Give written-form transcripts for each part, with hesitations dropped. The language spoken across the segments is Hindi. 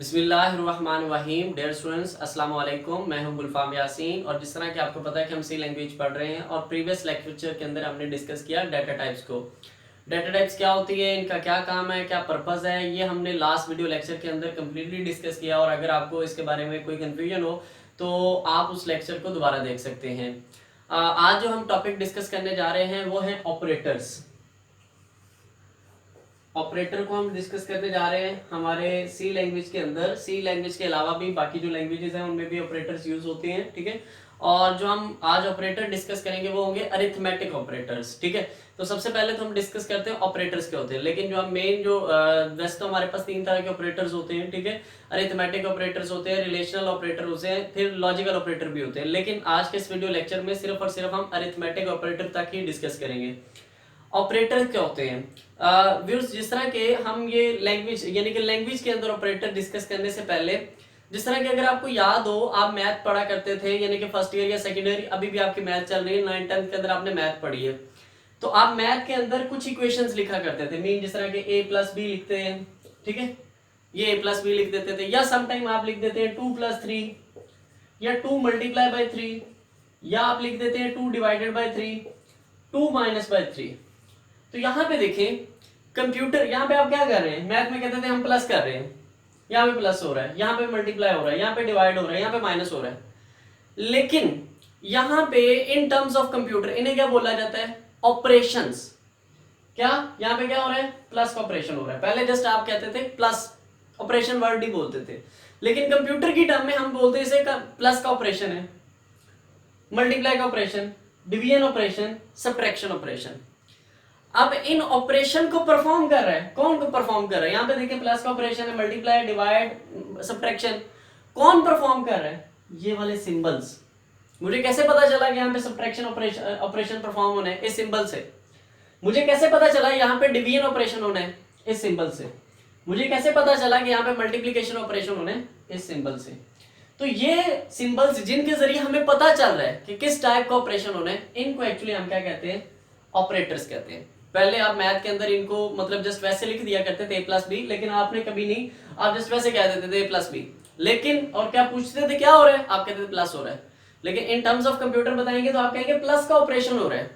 बिस्मिल्लाहिर्रहमानिर्रहीम। डियर स्टूडेंट्स, अस्सलाम वालेकुम। मैं हूं गुलफाम यासीन और जिस तरह कि आपको पता है कि हम सी लैंग्वेज पढ़ रहे हैं और प्रीवियस लेक्चर के अंदर हमने डिस्कस किया डाटा टाइप्स को। डाटा टाइप्स क्या होती है, इनका क्या काम है, क्या पर्पस है, ये हमने लास्ट वीडियो लेक्चर के अंदर कम्प्लीटली डिस्कस किया। और अगर आपको इसके बारे में कोई कन्फ्यूजन हो तो आप उस लेक्चर को दोबारा देख सकते हैं। आज जो हम टॉपिक डिस्कस करने जा रहे हैं वो है ऑपरेटर्स। ऑपरेटर को हम डिस्कस करने जा रहे हैं हमारे सी लैंग्वेज के अंदर। सी लैंग्वेज के अलावा भी बाकी जो लैंग्वेजेस हैं उनमें भी ऑपरेटर्स यूज होते हैं, ठीक है। और जो हम आज ऑपरेटर डिस्कस करेंगे वो होंगे अरिथमेटिक ऑपरेटर्स, ठीक है। तो सबसे पहले तो हम डिस्कस करते हैं ऑपरेटर्स क्या होते हैं, लेकिन जो हम मेन जो वैसे तो हमारे पास तीन तरह के ऑपरेटर्स होते हैं, ठीक है। अरिथमेटिक ऑपरेटर्स होते हैं, रिलेशनल ऑपरेटर होते हैं, फिर लॉजिकल ऑपरेटर भी होते हैं। लेकिन आज के इस वीडियो लेक्चर में सिर्फ और सिर्फ हम अरिथमेटिक ऑपरेटर तक ही डिस्कस करेंगे। ऑपरेटर क्या होते हैं व्यूअर्स, जिस तरह के हम ये लैंग्वेज यानी कि लैंग्वेज के अंदर ऑपरेटर डिस्कस करने से पहले, जिस तरह के अगर आपको याद हो आप मैथ पढ़ा करते थे, यानी कि फर्स्ट ईयर या सेकंड ईयर, अभी भी आपकी मैथ चल रही है, 9th-10th के अंदर आपने मैथ पढ़ी है, तो आप मैथ के अंदर कुछ इक्वेशंस लिखा करते थे। मीन जिस तरह के a प्लस बी लिखते हैं, ठीक है, ये a प्लस बी लिख देते थे, या समटाइम आप लिख देते हैं 2+3, या 2 मल्टीप्लाई बाई 3, या आप लिख देते हैं 2 डिवाइडेड बाई 3, 2 माइनस बाई 3। तो यहाँ पे देखें कंप्यूटर, यहाँ पे आप क्या कर रहे हैं, मैथ में कहते थे हम प्लस कर रहे हैं, यहाँ पे प्लस हो रहा है, यहाँ पे मल्टीप्लाई हो रहा है, यहाँ पे डिवाइड हो रहा है, यहाँ पे माइनस हो रहा है। लेकिन यहाँ पे इन टर्म्स ऑफ कंप्यूटर इन्हें क्या बोला जाता है, ऑपरेशंस। क्या यहाँ पे क्या हो रहा है, प्लस का ऑपरेशन हो रहा है। पहले जस्ट आप कहते थे प्लस, ऑपरेशन वर्ड ही बोलते थे, लेकिन कंप्यूटर की टर्म में हम बोलते हैं इसे प्लस का ऑपरेशन है, मल्टीप्लाई का operation, division operation, subtraction operation. अब इन ऑपरेशन को परफॉर्म कर रहा है, कौन को परफॉर्म कर रहा है, यहाँ पे देखिए प्लस का ऑपरेशन है, मल्टीप्लाई, डिवाइड, सब्ट्रैक्शन, कौन परफॉर्म कर रहा है, ये वाले सिंबल्स। मुझे कैसे पता चला कि यहाँ पे सब्ट्रैक्शन ऑपरेशन परफॉर्म होना है, इस सिंबल से। मुझे कैसे पता चला यहाँ पे डिवीजन ऑपरेशन होना है, इस सिंबल से। मुझे कैसे पता चला कि यहाँ पे मल्टीप्लीकेशन ऑपरेशन होना है, इस सिंबल से। तो ये सिंबल्स जिनके जरिए हमें पता चल रहा है कि किस टाइप का ऑपरेशन होना है, इनको एक्चुअली हम क्या कहते हैं, ऑपरेटर्स कहते हैं। पहले आप मैथ के अंदर इनको मतलब जस्ट वैसे लिख दिया करते थे a प्लस बी, लेकिन आपने कभी नहीं, आप जस्ट वैसे कह देते थे a प्लस बी, लेकिन और क्या पूछते थे क्या हो रहा है, आप कहते थे प्लस हो रहा है। लेकिन इन टर्म्स ऑफ कंप्यूटर बताएंगे तो आप कहेंगे प्लस का ऑपरेशन हो रहा है।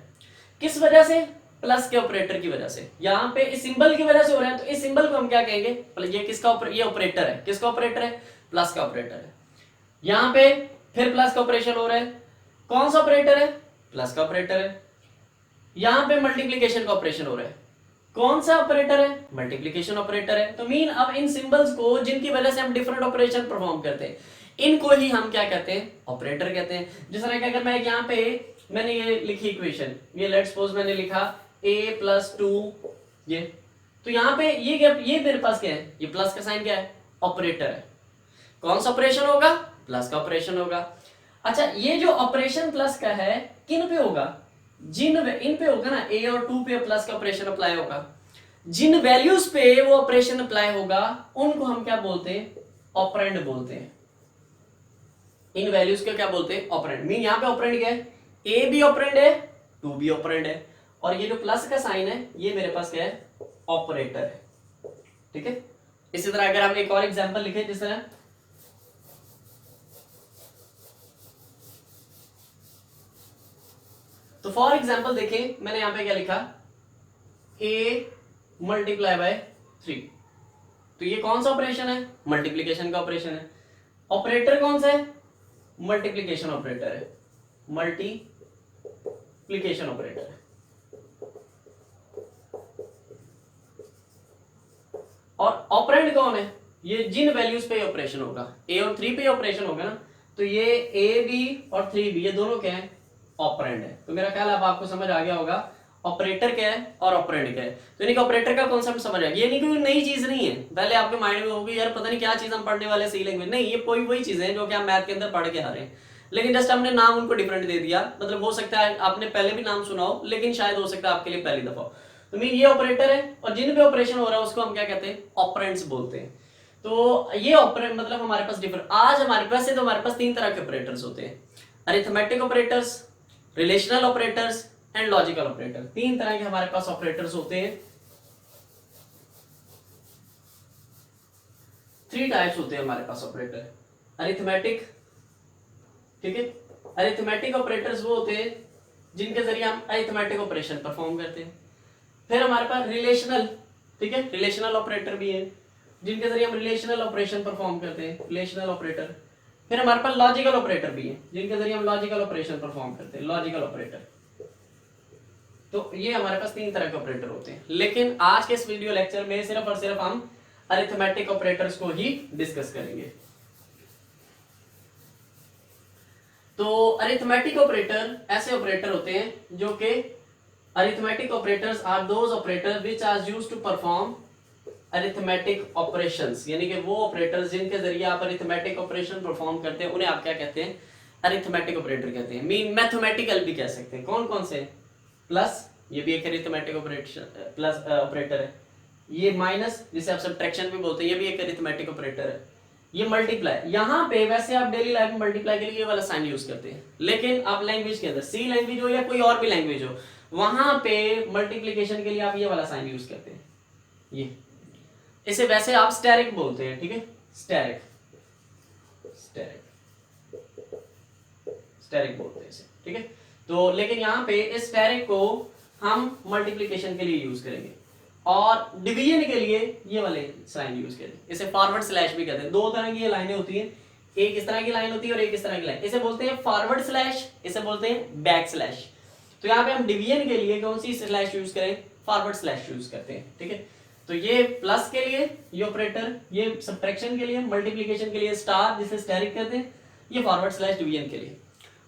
किस वजह से, प्लस के ऑपरेटर की वजह से। यहाँ पे इस सिंबल की वजह से हो रहा है, तो इस सिंबल को हम क्या कहेंगे, ये किसका ये ऑपरेटर है, किसका ऑपरेटर है, प्लस का ऑपरेटर है। यहाँ पे फिर प्लस का ऑपरेशन हो रहा है, कौन सा ऑपरेटर है, प्लस का ऑपरेटर है। यहाँ पे मल्टीप्लीकेशन का ऑपरेशन हो रहा है, कौन सा ऑपरेटर है, मल्टीप्लीकेशन ऑपरेटर है। तो मीन अब इन सिंबल्स को जिनकी वजह से हम डिफरेंट ऑपरेशन परफॉर्म करते हैं, इनको ही हम क्या कहते हैं, ऑपरेटर कहते हैं। जिस तरह कि अगर मैं यहाँ पे मैंने ये लिखी इक्वेशन, ये लेट्स सपोज मैंने लिखा a + 2, ये तो यहाँ पे ये मेरे पास क्या है, ये प्लस का साइन क्या है, ऑपरेटर है। कौन सा ऑपरेशन होगा, प्लस का ऑपरेशन होगा। अच्छा, ये जो ऑपरेशन प्लस का है किन पे होगा, जिन इन पे होगा ना, a और 2 पे प्लस का ऑपरेशन अप्लाई होगा। जिन वैल्यूज पे वो ऑपरेशन अप्लाई होगा उनको हम क्या बोलते हैं, ऑपरेंड बोलते हैं। इन वैल्यूज को क्या बोलते हैं, ऑपरेंड। मीन यहाँ पे ऑपरेंड क्या है, a भी ऑपरेंड है, 2 भी ऑपरेंड है, और ये जो प्लस का साइन है ये मेरे पास क्या है, ऑपरेटर है, ठीक है। इसी तरह अगर हमने एक और एग्जांपल लिखे, जिस तरह तो फॉर एग्जाम्पल देखें मैंने यहां पे क्या लिखा, a × 3। तो ये कौन सा ऑपरेशन है, मल्टीप्लीकेशन का ऑपरेशन है। ऑपरेटर कौन सा है, मल्टीप्लीकेशन ऑपरेटर है, मल्टीप्लीकेशन ऑपरेटर है। और ऑपरेंड कौन है, ये जिन वैल्यूज पे ऑपरेशन होगा, a और 3 पे ऑपरेशन होगा ना, तो ये a भी और 3 भी, ये दोनों क्या है, ऑपरेंड है। तो मेरा ख्याल अब आपको समझ आ गया होगा ऑपरेटर क्या है और ऑपरेंड क्या है। तो इनका ऑपरेटर का कॉन्सेप्ट समझ आ गया। ये नहीं कोई नई चीज नहीं है, पहले आपके माइंड में होगी यार पता नहीं क्या चीज हम पढ़ने वाले सी लैंग्वेज, नहीं, ये कोई वही चीजें हैं जो कि हम मैथ के अंदर पढ़ के आ रहे हैं, लेकिन जस्ट हमने नाम उनको डिफरेंट दे दिया। मतलब हो सकता है आपने पहले भी नाम सुना हो, लेकिन शायद हो सकता है आपके लिए पहली दफा। तो मीन ये ऑपरेटर है और जिन पे ऑपरेशन हो रहा है उसको हम क्या कहते हैं, ऑपरेंड्स बोलते हैं। तो ये ऑपरेंड मतलब हमारे पास डिफरेंट, आज हमारे पास है तो हमारे पास 3 तरह के ऑपरेटर्स होते हैं, arithmetic operators, relational operators and logical operator. 3 तरह के हमारे पास ऑपरेटर्स होते हैं। 3 टाइप्स होते हैं हमारे पास ऑपरेटर, अरिथमेटिक, ठीक है। अरिथमेटिक ऑपरेटर्स वो होते हैं जिनके जरिए हम अरिथमेटिक ऑपरेशन परफॉर्म करते हैं। फिर हमारे पास रिलेशनल, ठीक है, रिलेशनल ऑपरेटर भी है जिनके जरिए हम रिलेशनल ऑपरेशन परफॉर्म करते हैं, रिलेशनल ऑपरेटर। फिर हमारे पास लॉजिकल ऑपरेटर भी है जिनके जरिए हम लॉजिकल ऑपरेशन परफॉर्म करते हैं, लॉजिकल ऑपरेटर। तो ये हमारे पास 3 तरह के ऑपरेटर होते हैं, लेकिन आज के इस वीडियो लेक्चर में सिर्फ और सिर्फ हम अरिथमेटिक ऑपरेटर्स को ही डिस्कस करेंगे। तो अरिथमेटिक ऑपरेटर ऐसे ऑपरेटर होते हैं जो कि arithmetic operators are those operator which are used to perform arithmetic operations, यानी कि वो ऑपरेटर्स जिनके जरिए आप अरिथमेटिक ऑपरेशन परफॉर्म करते हैं उन्हें आप क्या कहते हैं, अरिथमेटिक ऑपरेटर कहते हैं। मीन मैथमेटिकल भी कह सकते हैं। कौन कौन से, प्लस, ये भी एक अरिथमेटिक ऑपरेशन प्लस ऑपरेटर है। ये माइनस, जिसे आप सब्ट्रैक्शन भी बोलते हैं, ये भी एक अरिथमेटिक ऑपरेटर है। ये मल्टीप्लाई, यहाँ पे वैसे आप डेली लाइफ में मल्टीप्लाई के लिए ये वाला साइन यूज करते हैं, लेकिन आप लैंग्वेज के अंदर, सी लैंग्वेज हो या कोई और भी लैंग्वेज हो, वहां पे मल्टीप्लीकेशन के लिए आप ये वाला साइन यूज करते हैं। ये इसे वैसे आप स्टेरिक बोलते हैं, ठीक है, स्टेरिक, स्टेरिक, स्टेरिक बोलते हैं इसे, ठीक है। तो लेकिन यहाँ पे इस स्टेरिक को हम मल्टीप्लीकेशन के लिए यूज करेंगे और डिवीजन के लिए ये वाले साइन यूज करेंगे। इसे फॉरवर्ड स्लैश भी कहते हैं। 2 तरह की ये लाइनें होती हैं, एक इस तरह की लाइन होती है और एक इस तरह की लाइन। इसे बोलते हैं फॉरवर्ड स्लैश, इसे बोलते हैं बैक स्लैश। तो यहाँ पे हम डिवीजन के लिए कौन सी स्लैश यूज करें, फॉरवर्ड स्लैश यूज करते हैं, ठीक है। तो ये प्लस के लिए ये ऑपरेटर, ये सब्ट्रैक्शन के लिए, मल्टीप्लीकेशन के लिए स्टार जिसे स्टेरिक कहते हैं, ये फॉरवर्ड स्लैश डिवीजन के लिए।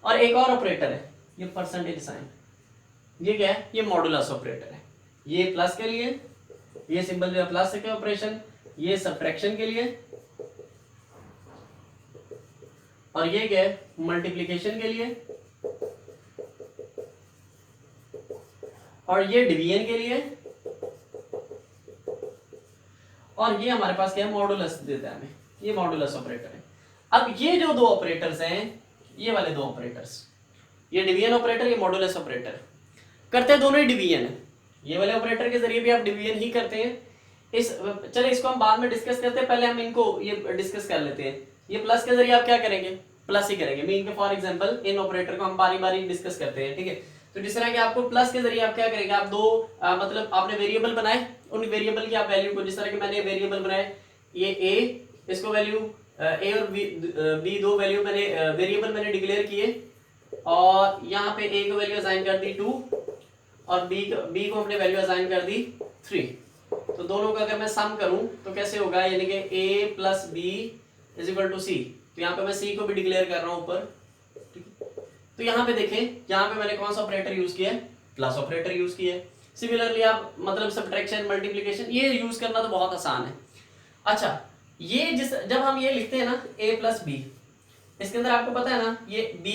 और एक और ऑपरेटर है, ये परसेंटेज साइन, ये क्या है, ये मॉडुलस ऑपरेटर है। ये प्लस के लिए, ये सिंबल जो है प्लस के ऑपरेशन, ये सब्ट्रैक्शन के लिए, और ये क्या है, मल्टीप्लीकेशन के लिए, और ये डिवीजन के लिए, और ये हमारे पास क्या है, मॉडुलस देता है हमें, ये मॉडुलस ऑपरेटर है। अब ये जो 2 ऑपरेटर्स हैं, ये वाले 2 ऑपरेटर्स, ये डिवीजन ऑपरेटर, ये मॉडुलस ऑपरेटर, करते दोनों ही डिवीजन है। ये वाले ऑपरेटर के जरिए भी आप डिवीजन ही करते हैं। चले इसको हम बाद में डिस्कस करते हैं, पहले हम इनको ये डिस्कस कर लेते हैं। ये प्लस के जरिए आप क्या करेंगे, प्लस ही करेंगे। मीन के फॉर एग्जांपल इन ऑपरेटर को हम बारी बारी डिस्कस करते हैं, ठीक है। तो जिस तरह के आपको प्लस के जरिए आप क्या करेंगे, आप 2 मतलब आपने वेरिएबल बनाए, उन वेरिएबल की आप वैल्यू को, जिस तरह के मैंने वेरिएबल बनाए, ये ए, इसको वैल्यू ए और बी 2 वैल्यू मैंने वेरिएबल मैंने डिक्लेयर किए, और यहाँ पे ए को वैल्यू असाइन कर दी 2 और बी को हमने वैल्यू असाइन कर दी 3। तो दोनों का अगर मैं सम करूं तो कैसे होगा, यानी कि a plus B is equal to C. तो यहाँ पे मैं c को भी डिक्लेयर कर रहा हूं ऊपर, ठीक है। तो यहाँ पे देखें, यहाँ पे मैंने कौन सा ऑपरेटर यूज किया है, प्लस ऑपरेटर यूज किया है। सिमिलरली आप मतलब सब्ट्रैक्शन, मल्टीप्लीकेशन, ये यूज करना तो बहुत आसान है। अच्छा, ये जब हम ये लिखते हैं ना a प्लस बी, इसके अंदर आपको पता है ना, ये b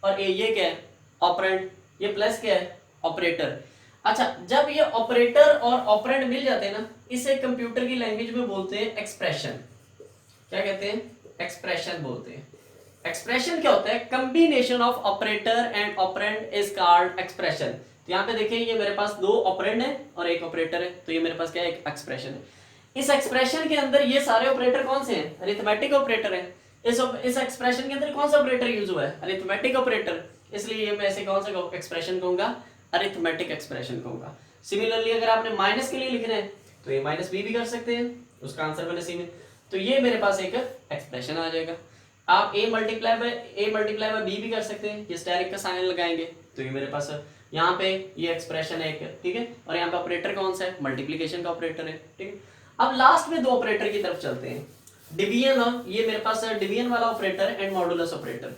और a ये क्या है, ऑपरेंड, ये प्लस क्या है, ऑपरेटर। अच्छा, जब ये ऑपरेटर और ऑपरेंड मिल जाते हैं ना, इसे कंप्यूटर की लैंग्वेज में बोलते हैं एक्सप्रेशन। क्या कहते हैं, एक्सप्रेशन बोलते हैं। एक्सप्रेशन क्या होता है, combination of operator and operand is called expression. तो यहाँ पे देखिए, ये मेरे पास 2 ऑपरेंड है और 1 ऑपरेटर है, तो ये मेरे पास क्या है, एक एक्सप्रेशन है। इस एक्सप्रेशन के अंदर ये सारे ऑपरेटर कौन से हैं, अरिथमेटिक ऑपरेटर है। इस एक्सप्रेशन के अंदर कौन सा ऑपरेटर यूज हुआ है, अरिथमेटिक ऑपरेटर, इसलिए मैं ऐसे कौन सा एक्सप्रेशन कहूंगा, अरिथमेटिक एक्सप्रेशन कहूंगा। सिमिलरली अगर आपने माइनस के लिए लिखना है तो ये माइनस बी भी कर सकते हैं, उसका आंसर मैंने सी में, तो ये मेरे पास एक एक्सप्रेशन आ जाएगा। आप a मल्टीप्लाई बाय b भी कर सकते हैं, ये स्टेरिक का साइन लगाएंगे तो ये मेरे पास यहाँ पे ये एक्सप्रेशन है एक, ठीक है। और यहाँ पे ऑपरेटर कौन सा है, मल्टीप्लीकेशन का ऑपरेटर है, ठीक है। अब लास्ट में 2 ऑपरेटर की तरफ चलते हैं, डिवीजन, और ये मेरे पास डिवीजन वाला ऑपरेटर एंड मॉडुलस ऑपरेटर।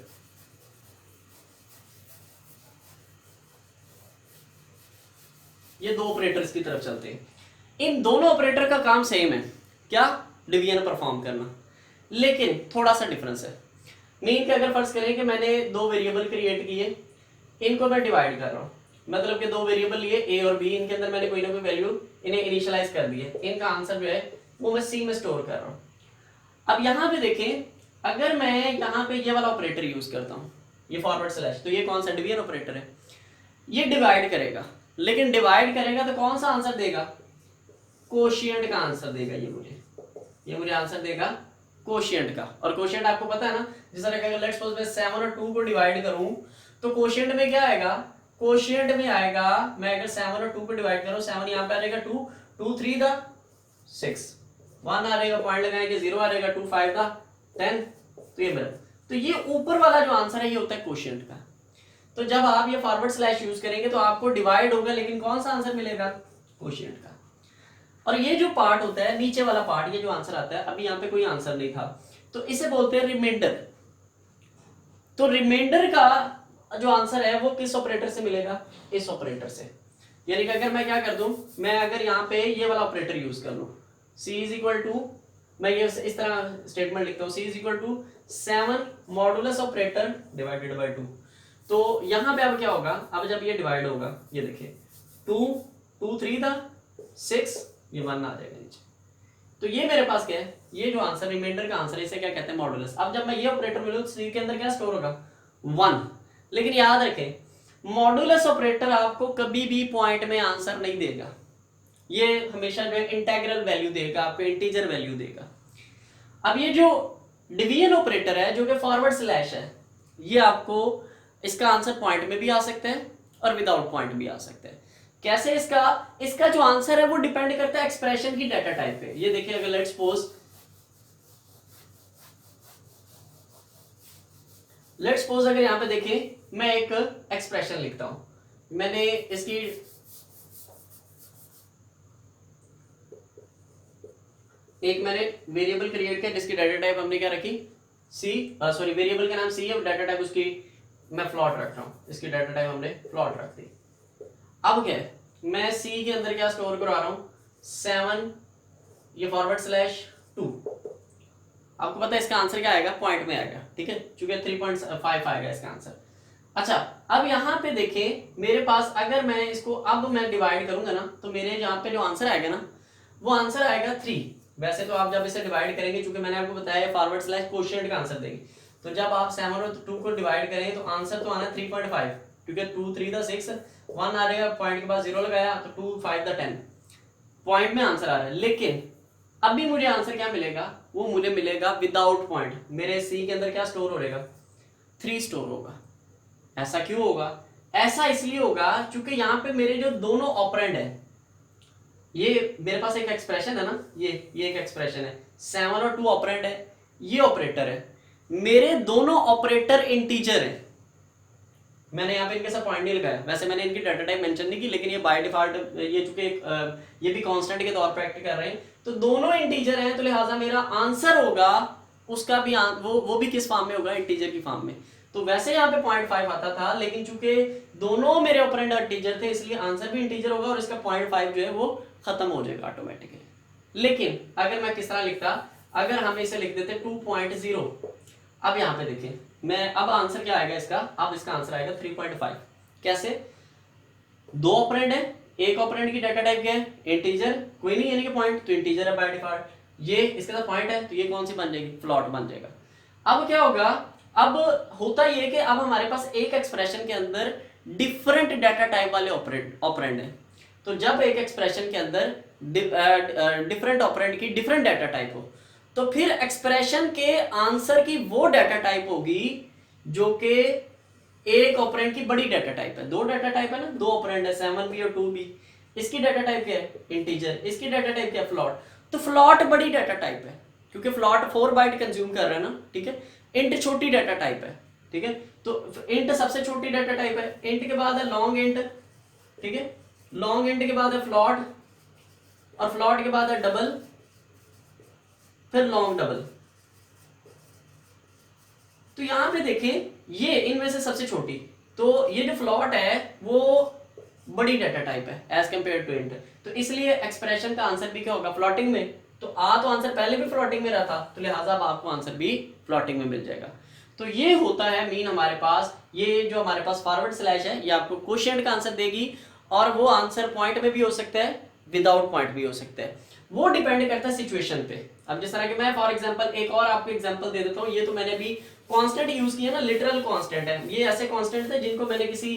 ये 2 ऑपरेटर्स की तरफ चलते हैं। इन दोनों ऑपरेटर का काम सेम है, क्या, डिवीजन परफॉर्म करना, लेकिन थोड़ा सा डिफरेंस है। मीन के अगर फर्ज करें कि मैंने 2 वेरिएबल क्रिएट किए, इनको मैं डिवाइड कर रहा हूँ, मतलब कि 2 वेरिएबल लिए a और b, इनके अंदर मैंने कोई ना कोई वैल्यू इन्हें इनिशियलाइज कर दी है, इनका आंसर जो है वो मैं c में स्टोर कर रहा हूँ। अब यहाँ पे देखें, अगर मैं यहाँ पे ये वाला ऑपरेटर यूज करता हूँ, ये फॉरवर्ड स्लैश, तो ये कौन सा, डिवीजन ऑपरेटर है। ये डिवाइड करेगा, लेकिन डिवाइड करेगा तो कौन सा आंसर देगा, कोशिएंट का आंसर देगा। ये मुझे आंसर देगा कोशिएंट का। और कोशिएंट आपको पता है ना, जिस तरह का लेट्स सपोज मैं 7 और 2 को डिवाइड करूं तो कोशिएंट में क्या आएगा, कोशिएंट में आएगा, मैं अगर 7 और 2 को डिवाइड करूं, 7 यहां पे आ जाएगा 2, 2 3 दा 6, 1 आ जाएगा, पॉइंट लगाएंगे 0 आ जाएगा, 2 5 दा 10। तो ये मेरा, तो ये ऊपर वाला जो आंसर है ये होता है कोशिएंट का। तो जब आप ये फॉरवर्ड स्लैश यूज करेंगे तो आपको डिवाइड होगा, लेकिन कौन सा आंसर मिलेगा, कोशिएंट का। और ये जो पार्ट होता है नीचे वाला पार्ट, ये जो आंसर आता है, अभी यहाँ पे कोई आंसर नहीं था, तो इसे बोलते हैं रिमाइंडर। तो रिमाइंडर का जो आंसर है वो किस ऑपरेटर से मिलेगा, इस ऑपरेटर से। यानी कि अगर मैं क्या कर दूं, मैं अगर यहाँ पे ये वाला ऑपरेटर यूज कर लूं, c इज इक्वल टू, मैं ये इस तरह स्टेटमेंट लिखता हूँ, c is equal to 7 modulus operator divided by 2। तो यहाँ पे अब क्या होगा, अब जब ये डिवाइड होगा, ये देखिए 2 2 3 था 6, ये 1 आ जाएगा नीचे। तो ये मेरे पास क्या है, ये जो आंसर रिमाइंडर का आंसर है, इसे क्या कहते हैं, मॉडुलस। अब जब मैं ये ऑपरेटर मिलूँ तो c के अंदर क्या स्टोर होगा, 1। लेकिन याद रखें मॉडुलस ऑपरेटर आपको कभी भी पॉइंट में आंसर नहीं देगा, ये हमेशा जो है इंटीग्रल वैल्यू देगा, आपको इंटीजर वैल्यू देगा। अब ये जो डिवीजन ऑपरेटर है जो कि फॉरवर्ड स्लैश है, ये आपको इसका आंसर पॉइंट में भी आ सकता है और विदाउट पॉइंट भी आ सकता है। कैसे, इसका जो आंसर है वो डिपेंड करता है एक्सप्रेशन की डाटा टाइप पे। ये देखिए, अगर लेट्स सपोज अगर यहां पे देखिए मैं एक एक्सप्रेशन लिखता हूं, मैंने इसकी एक मैंने वेरिएबल क्रिएट किया जिसकी डाटा टाइप हमने क्या रखी, सॉरी वेरिएबल का नाम सी है, डाटा टाइप उसकी मैं फ्लोट रख रहा हूं, इसकी डाटा टाइप हमने फ्लोट रख दी। अब क्या है, मैं सी के अंदर क्या स्टोर करवा रहा हूं, 7 ये फॉरवर्ड स्लैश 2। आपको पता है इसका आंसर क्या आएगा, पॉइंट में आएगा, ठीक है, चूंकि 3.5 आएगा इसका आंसर। अच्छा, अब यहाँ पे देखें मेरे पास, अगर मैं इसको अब मैं डिवाइड करूंगा ना, तो मेरे यहाँ पे जो आंसर आएगा ना, वो आंसर आएगा 3। वैसे तो आप जब इसे डिवाइड करेंगे, चूंकि मैंने आपको बताया फॉरवर्ड स्लैश कोशिएंट का आंसर देंगे, तो जब आप 7 और 2 को डिवाइड करें तो आंसर तो आना 3.5, क्योंकि 2 3 दा 6, 1 आ रहेगा, पॉइंट के बाद 0 लगाया तो 2 5 दा 10, पॉइंट में आंसर आ रहा है। लेकिन अभी मुझे आंसर क्या मिलेगा, वो मुझे मिलेगा विदाउट पॉइंट। मेरे सी के अंदर क्या स्टोर हो रहेगा, 3 स्टोर होगा। ऐसा क्यों होगा, ऐसा इसलिए होगा क्योंकि यहाँ पे मेरे जो दोनों ऑपरेंड है, ये मेरे पास एक एक्सप्रेशन है ना, ये एक एक्सप्रेशन है, 7 और 2 ऑपरेंड है, ये ऑपरेटर है, मेरे दोनों ऑपरेटर इंटीजर है। मैंने यहाँ पे इनके साथ पॉइंट नहीं लगाया, वैसे मैंने इनकी डाटा टाइप मेंशन नहीं की, लेकिन ये बाय डिफॉल्ट ये चूंकि ये भी कांस्टेंट के तौर पर एक्ट कर रहे हैं, तो दोनों इंटीजर हैं, तो लिहाजा मेरा आंसर होगा उसका भी वो भी किस फॉर्म में होगा, इंटीजर की फॉर्म में। तो वैसे यहाँ पे 0.5 आता था, लेकिन चूंकि दोनों मेरे ऑपरेंड इंटीजर थे, इसलिए आंसर भी इंटीजर होगा और इसका 0.5 जो है वो खत्म हो जाएगा ऑटोमेटिकली। लेकिन अगर मैं किस तरह लिखता, अगर हम इसे लिख देते 2.0, अब यहाँ पे देखिए मैं, अब आंसर क्या आएगा इसका, अब इसका आंसर आएगा 3.5। कैसे, दो ऑपरेंड है, एक ऑपरेंड की डाटा टाइप क्या है, इंटीजर, कोई नहीं यानी कि पॉइंट, तो इंटीजर है बाय डिफॉल्ट, ये इसके साथ पॉइंट है, तो ये कौन सी बन जाएगी, फ्लॉट बन जाएगा। अब क्या होगा, अब होता ये कि अब हमारे पास एक एक्सप्रेशन के अंदर डिफरेंट डाटा टाइप वाले ऑपरेंड है। तो जब एक एक्सप्रेशन के अंदर डिफरेंट ऑपरेंड की डिफरेंट डाटा टाइप हो, तो फिर एक्सप्रेशन के आंसर की वो डाटा टाइप होगी जो कि एक ऑपरेंड की बड़ी डाटा टाइप है। दो डाटा टाइप है ना, दो ऑपरेंड है 7b और 2b, इसकी डाटा टाइप क्या है, इंटीजर, इसकी डाटा टाइप क्या है, फ्लॉट। तो फ्लॉट बड़ी डाटा टाइप है क्योंकि फ्लॉट 4 बाइट कंज्यूम कर रहा है ना, ठीक है। इंट छोटी डाटा टाइप है, ठीक है, तो इंट सबसे छोटी डाटा टाइप है, इंट के बाद है लॉन्ग इंट, ठीक है, लॉन्ग इंट के बाद है फ्लॉट, और फ्लॉट के बाद है डबल, फिर लॉन्ग डबल। तो यहां पे देखिए ये इनमें से सबसे छोटी, तो ये जो फ्लॉट है वो बड़ी डाटा टाइप है एज कंपेयर टू इंट, तो इसलिए एक्सप्रेशन का आंसर भी क्या होगा, फ्लोटिंग में। तो तो आंसर पहले भी फ्लोटिंग में रहा था, तो लिहाजा अब आपको आंसर भी फ्लोटिंग में मिल जाएगा। तो ये होता है मीन हमारे पास, ये जो हमारे पास फॉरवर्ड स्लैश है ये आपको क्वोशिएंट का आंसर देगी, और वो आंसर पॉइंट में भी हो सकता है, विदाउट पॉइंट भी हो सकता है, वो डिपेंड करता है सिचुएशन पे। अब जिस तरह कि मैं फॉर एग्जांपल एक और आपको एग्जांपल दे देता हूँ, ये तो मैंने भी कांस्टेंट यूज किया ना, लिटरल कांस्टेंट है, ये ऐसे कांस्टेंट थे जिनको मैंने किसी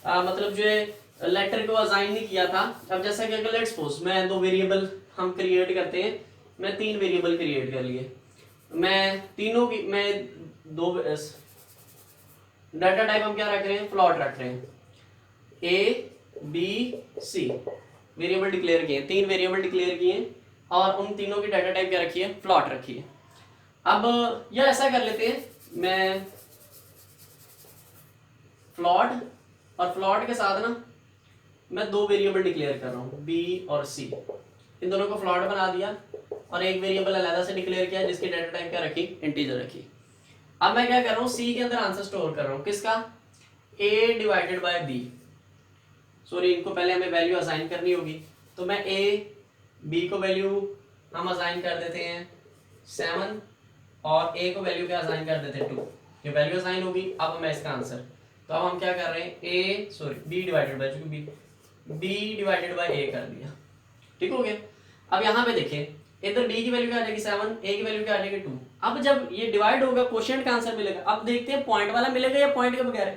मतलब जो है लेटर को असाइन नहीं किया था। अब जैसा कि अगर लेट्स सपोज मैं दो वेरिएबल हम क्रिएट करते हैं, मैं 3 वेरिएबल क्रिएट कर लिए, मैं तीनों की मैं दो डाटा टाइप हम क्या रख रहे हैं, फ्लॉट रख रहे हैं। A B C variable declare किए, 3 वेरिएबल डिक्लेयर किए और उन तीनों की डाटा टाइप क्या रखी है, फ्लॉट रखी है। अब यह ऐसा कर लेते हैं, मैं फ्लॉट और फ्लॉट के साथ ना मैं 2 वेरिएबल डिक्लेयर कर रहा हूँ, बी और सी। इन दोनों को फ्लॉट बना दिया और एक वेरिएबल अलग से डिक्लेयर किया जिसकी डाटा टाइप क्या रखी, इंटीजर रखी। अब मैं क्या कर रहा हूँ, सी के अंदर आंसर स्टोर कर रहा हूँ, किसका, ए डिवाइडेड बाय बी। सॉरी, इनको पहले हमें वैल्यू असाइन करनी होगी, तो मैं ए बी को वैल्यू हम असाइन कर देते हैं 7 और ए को वैल्यू क्या असाइन कर देते हैं 2। ये वैल्यू असाइन होगी। अब मैं इसका आंसर, तो अब हम क्या कर रहे हैं, ए सॉरी बी डिवाइडेड बाय, चूंकि बी डिवाइडेड बाय ए कर दिया, ठीक हो गया। अब यहाँ पे देखिए, इधर b की वैल्यू क्या आ जाएगी 7, a की वैल्यू क्या आ जाएगी 2। अब जब ये डिवाइड होगा क्वोशिएंट का आंसर मिलेगा। अब देखते हैं पॉइंट वाला मिलेगा या पॉइंट के बगैर।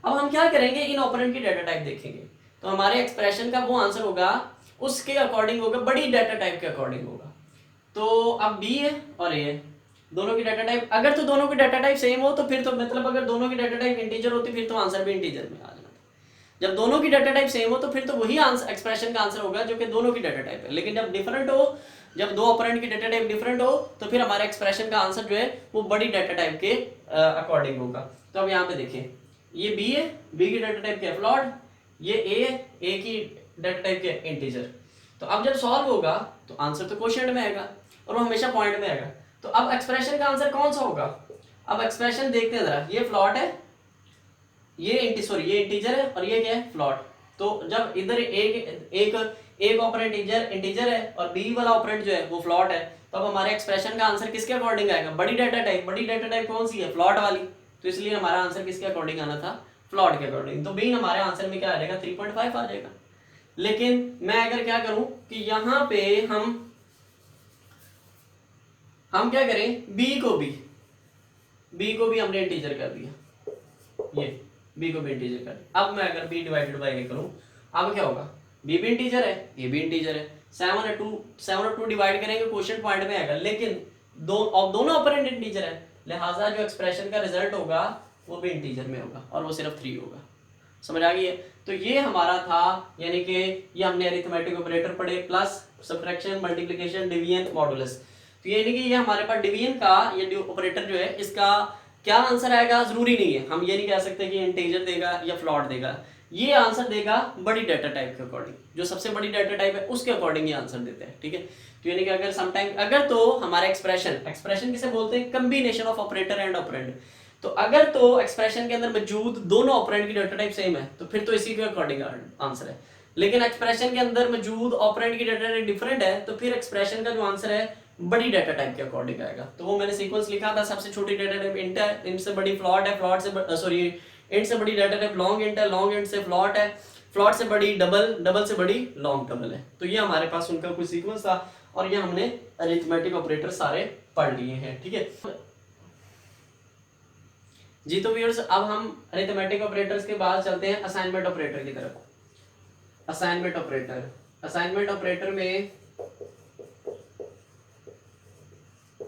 अब हम क्या करेंगे, इन ऑपरेंड की डाटा टाइप देखेंगे, तो हमारे एक्सप्रेशन का वो आंसर होगा उसके अकॉर्डिंग होगा, बड़ी डाटा टाइप के अकॉर्डिंग होगा। तो अब b है और a है, दोनों की डाटा टाइप, अगर तो दोनों की डाटा टाइप सेम हो तो फिर तो मतलब अगर दोनों की डाटा टाइप इंटीजर होती फिर तो आंसर भी इंटीजर में आ जाना। जब दोनों की डाटा टाइप सेम हो तो फिर तो वही आंसर एक्सप्रेशन का आंसर होगा जो कि दोनों की डाटा टाइप है। लेकिन जब डिफरेंट हो, जब दो ऑपरेंड की डाटा टाइप डिफरेंट हो, तो फिर हमारे एक्सप्रेशन का आंसर जो है वो बड़ी डाटा टाइप के अकॉर्डिंग होगा। तो अब यहाँ पे देखिए, ये बी है, बी की डाटा टाइप क्या है, फ्लॉट। ये ए है, ए की डाटा टाइप क्या है, इंटीजर। तो अब जब सॉल्व होगा तो आंसर तो क्वोशिएंट में आएगा और वो हमेशा पॉइंट में आएगा। तो अब एक्सप्रेशन का आंसर कौन सा होगा, अब एक्सप्रेशन देखते हैं जरा। ये फ्लॉट है, ये ये इंटीजर है और ये क्या है, फ्लॉट। तो जब इधर एक ऑपरेंड इंटीजर है और बी वाला ऑपरेंड जो है वो फ्लॉट है, तो अब हमारे एक्सप्रेशन का आंसर किसके अकॉर्डिंग आएगा, बड़ी डाटा टाइप। बड़ी डाटा टाइप कौन सी है, फ्लॉट वाली। तो इसलिए हमारा आंसर किसके अकॉर्डिंग आना था, फ्लॉट के अकॉर्डिंग। तो बी हमारे आंसर में क्या आ जाएगा, 3.5 आ जाएगा। लेकिन मैं अगर क्या करूं कि यहाँ पे हम क्या करें, बी को भी हमने इंटीजर कर दिया, ये बी को भी इंटीजर कर दिया। अब मैं अगर बी डिवाइडेड बाय ए करूं, अब क्या होगा, बी भी इंटीजर है, ए भी इंटीजर है। 7 और 2 डिवाइड करेंगे क्वोशिएंट पॉइंट में आएगा, लेकिन दोनों ऑपरेंड इंटीजर है, लिहाजा जो एक्सप्रेशन का रिजल्ट होगा वो भी इंटीजर में होगा और वो सिर्फ 3 होगा। समझ आ गई है। तो ये हमारा था, यानी कि ये हमने अरिथमेटिक ऑपरेटर पढ़े, plus, subtraction, multiplication, division, modulus. तो यानी कि ये हमारे पास डिवीजन का ये ऑपरेटर जो है, इसका क्या आंसर आएगा जरूरी नहीं है। हम ये नहीं कह सकते कि इंटीजर देगा या फ्लॉट देगा, ये आंसर देगा बड़ी डाटा टाइप के अकॉर्डिंग, जो सबसे बड़ी डाटा टाइप है उसके अकॉर्डिंग ये आंसर देते हैं, ठीक है। तो यानी कि अगर समटाइम, अगर तो हमारा एक्सप्रेशन किसे बोलते हैं, combination of operator and operand. तो अगर तो एक्सप्रेशन के अंदर मौजूद दोनों ऑपरेंड की डाटा टाइप सेम है तो फिर तो इसी के अकॉर्डिंग आंसर है। लेकिन एक्सप्रेशन के अंदर मौजूद ऑपरेंड की डाटा टाइप डिफरेंट है तो फिर एक्सप्रेशन का जो आंसर है बड़ी डाटा टाइप के अकॉर्डिंग आएगा। तो वो मैंने सीक्वेंस लिखा था, सबसे छोटी डाटा टाइप इंट है, इंट से बड़ी फ्लॉट है, फ्लॉट से सॉरी इंट से बड़ी डाटा टाइप लॉन्ग इंट है, लॉन्ग इंट से फ्लॉट है, फ्लॉट से बड़ी डबल, डबल से बड़ी लॉन्ग डबल है। तो ये हमारे पास उनका कुछ सीक्वेंस था और ये हमने अरिथमेटिक ऑपरेटर सारे पढ़ लिए हैं, ठीक है जी। तो व्यूअर्स, अब हम अरिथमेटिक ऑपरेटर्स के बाद चलते हैं असाइनमेंट ऑपरेटर की तरफ। असाइनमेंट ऑपरेटर में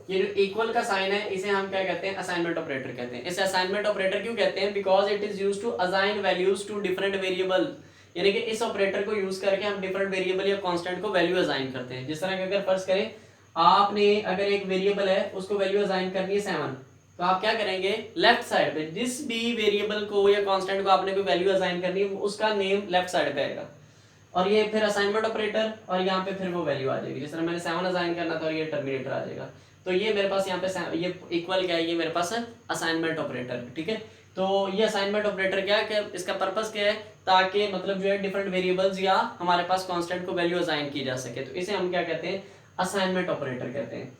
ये जो इक्वल का साइन है इसे हम क्या कहते हैं, असाइनमेंट ऑपरेटर कहते हैं। इसे असाइनमेंट ऑपरेटर क्यों कहते हैं, because it is used to assign values to different variable. यानी कि इस ऑपरेटर को यूज करके हम डिफरेंट वेरिएबल या कांस्टेंट को वैल्यू असाइन करते हैं। जिस तरह कि अगर फर्ज करें आपने अगर एक वेरिएबल है उसको वैल्यू असाइन करनी है 7, तो आप क्या करेंगे, लेफ्ट साइड पे जिस भी वेरिएबल को या कांस्टेंट को आपने कोई वैल्यू असाइन करनी है उसका नेम लेफ्ट साइड पे आएगा और ये फिर असाइनमेंट ऑपरेटर और यहाँ पे फिर वो वैल्यू आ जाएगी। जिस तरह मैंने 7 असाइन करना था और ये टर्मिनेटर आ जाएगा। तो ये मेरे पास यहाँ पे ये इक्वल क्या है, ये मेरे पास है असाइनमेंट ऑपरेटर, ठीक है। तो ये असाइनमेंट ऑपरेटर क्या है कि इसका पर्पस क्या है, ताकि मतलब जो है डिफरेंट वेरिएबल्स या हमारे पास कांस्टेंट को वैल्यू असाइन की जा सके। तो इसे हम क्या कहते हैं, असाइनमेंट ऑपरेटर कहते हैं।